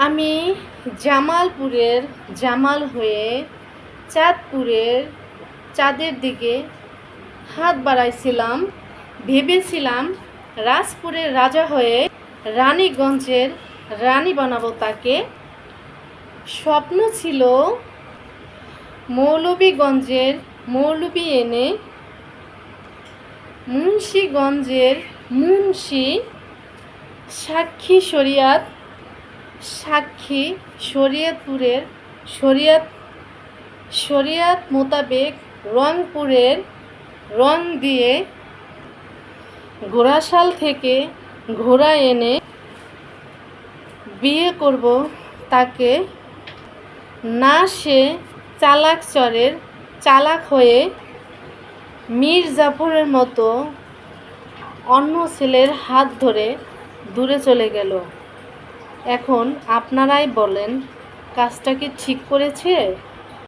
আমি জামালপুরের জামাল হয়ে চাঁদপুরের চাঁদের দিকে হাত বাড়াইছিলাম। ভেবেছিলাম রাজপুরের রাজা হয়ে রানীগঞ্জের রানী বানাবো তাকে। স্বপ্ন ছিল মৌলভীগঞ্জের মৌলভী এনে মুন্সীগঞ্জের মুন্সী সাক্ষী শরীয়তপুরের শরিয়ত মোতাবেক রংপুরের রং দিয়ে ঘোড়াশাল থেকে ঘোড়া এনে বিয়ে করব তাকে। না সে চালাকচরের চালাক হয়ে মীর জাফরের মতো অন্য ছেলের হাত ধরে দূরে চলে গেল। এখন আপনারাই বলেন, কাজটা কি ঠিক করেছে?